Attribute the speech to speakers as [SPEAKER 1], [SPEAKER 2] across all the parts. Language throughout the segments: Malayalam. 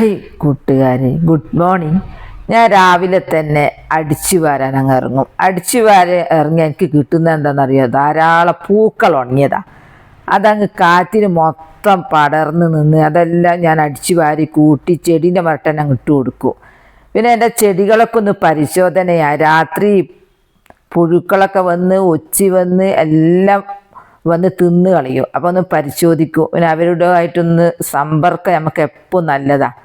[SPEAKER 1] ഹായ് കൂട്ടുകാരെ, ഗുഡ് മോർണിംഗ്. ഞാൻ രാവിലെ തന്നെ അടിച്ചു വാരാൻ അങ്ങ് ഇറങ്ങും. അടിച്ചു വാരാൻ ഇറങ്ങി എനിക്ക് കിട്ടുന്നത് എന്താണെന്നറിയോ? ധാരാളം പൂക്കൾ ഉണങ്ങിയതാ. അതങ്ങ് കാറ്റിന് മൊത്തം പടർന്ന് നിന്ന് അതെല്ലാം ഞാൻ അടിച്ചു വാരി കൂട്ടി ചെടീൻ്റെ മരട്ടൻ അങ്ങ് ഇട്ട് കൊടുക്കും. പിന്നെ എൻ്റെ ചെടികളൊക്കെ ഒന്ന് പരിശോധനയാണ്. രാത്രി പുഴുക്കളൊക്കെ വന്ന് ഒച്ചി വന്ന് എല്ലാം വന്ന് തിന്ന് കളയും. അപ്പോൾ ഒന്ന് പരിശോധിക്കും. പിന്നെ അവരുടെ ആയിട്ടൊന്ന് സമ്പർക്കം നമുക്ക് എപ്പോൾ നല്ലതാണ്.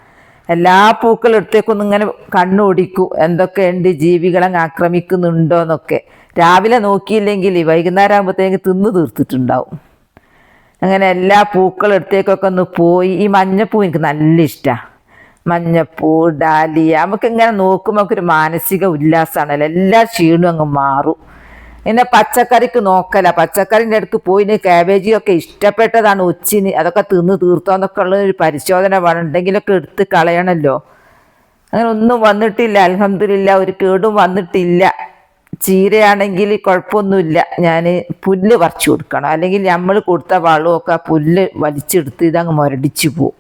[SPEAKER 1] എല്ലാ പൂക്കളും എടുത്തേക്കൊന്നും ഇങ്ങനെ കണ്ണോടിക്കും, എന്തൊക്കെയുണ്ട്, ജീവികളെ ആക്രമിക്കുന്നുണ്ടോ എന്നൊക്കെ. രാവിലെ നോക്കിയില്ലെങ്കിൽ വൈകുന്നേരം ആകുമ്പോഴത്തേക്ക് തിന്ന് തീർത്തിട്ടുണ്ടാവും. അങ്ങനെ എല്ലാ പൂക്കളും എടുത്തേക്കൊക്കെ ഒന്ന് പോയി. ഈ മഞ്ഞപ്പൂ എനിക്ക് നല്ല ഇഷ്ടമാണ്. മഞ്ഞപ്പൂ, ഡാലിയ, നമുക്കിങ്ങനെ നോക്കുമ്പോൾ നമുക്കൊരു മാനസിക ഉല്ലാസമാണല്ലോ. എല്ലാ ക്ഷീണവും അങ്ങ് മാറും. പിന്നെ പച്ചക്കറിക്ക് നോക്കല. പച്ചക്കറിൻ്റെ അടുത്ത് പോയിന് കാബേജിയൊക്കെ ഇഷ്ടപ്പെട്ടതാണ് ഒച്ചിന്, അതൊക്കെ തിന്ന് തീർത്തോന്നൊക്കെ ഉള്ള ഒരു പരിശോധന വേണം. ഉണ്ടെങ്കിലൊക്കെ എടുത്ത് കളയണമല്ലോ. അങ്ങനെ ഒന്നും വന്നിട്ടില്ല, അൽഹംദുലില്ലാ, ഒരു കേടും വന്നിട്ടില്ല. ചീരയാണെങ്കിൽ കുഴപ്പമൊന്നുമില്ല. ഞാൻ പുല്ല് പറിച്ചു കൊടുക്കണം, അല്ലെങ്കിൽ നമ്മൾ കൊടുത്ത വളമൊക്കെ പുല്ല് വലിച്ചെടുത്ത് ഇതങ്ങ് മുരടിച്ചു പോവും.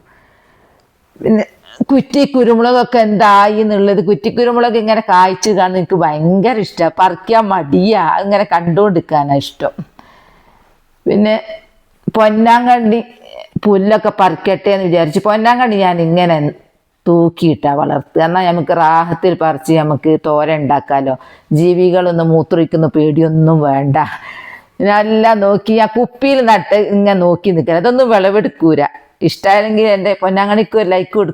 [SPEAKER 1] പിന്നെ കുറ്റി കുരുമുളകൊക്കെ എന്തായി എന്നുള്ളത്, കുറ്റിക്കുരുമുളക് ഇങ്ങനെ കായ്ച്ചു കാണുന്ന എനിക്ക് ഭയങ്കര ഇഷ്ടമാണ്. പറിക്കാൻ മടിയാ, ഇങ്ങനെ കണ്ടുകൊണ്ടിരിക്കാനാണ് ഇഷ്ടം. പിന്നെ പൊന്നാങ്കണ്ണി പുല്ലൊക്കെ പറിക്കട്ടെ എന്ന് വിചാരിച്ചു. പൊന്നാങ്കണ്ണി ഞാൻ ഇങ്ങനെ തൂക്കിയിട്ടാണ് വളർത്തുക. എന്നാൽ നമുക്ക് റാഹത്തിൽ പറിച്ച് നമുക്ക് തോരൻ ഉണ്ടാക്കാമല്ലോ. ജീവികളൊന്നും മൂത്രമൊഴിക്കുന്ന പേടിയൊന്നും വേണ്ട. എല്ലാം നോക്കി ആ കുപ്പിയിൽ നട്ട് ഇങ്ങനെ നോക്കി നിൽക്കണം. അതൊന്നും വിളവെടുക്കൂല. ഇഷ്ടമായെങ്കിൽ എൻ്റെ പൊന്നാങ്കണ്ണിക്ക് ഒരു ലൈക്ക് കൊടുക്കും.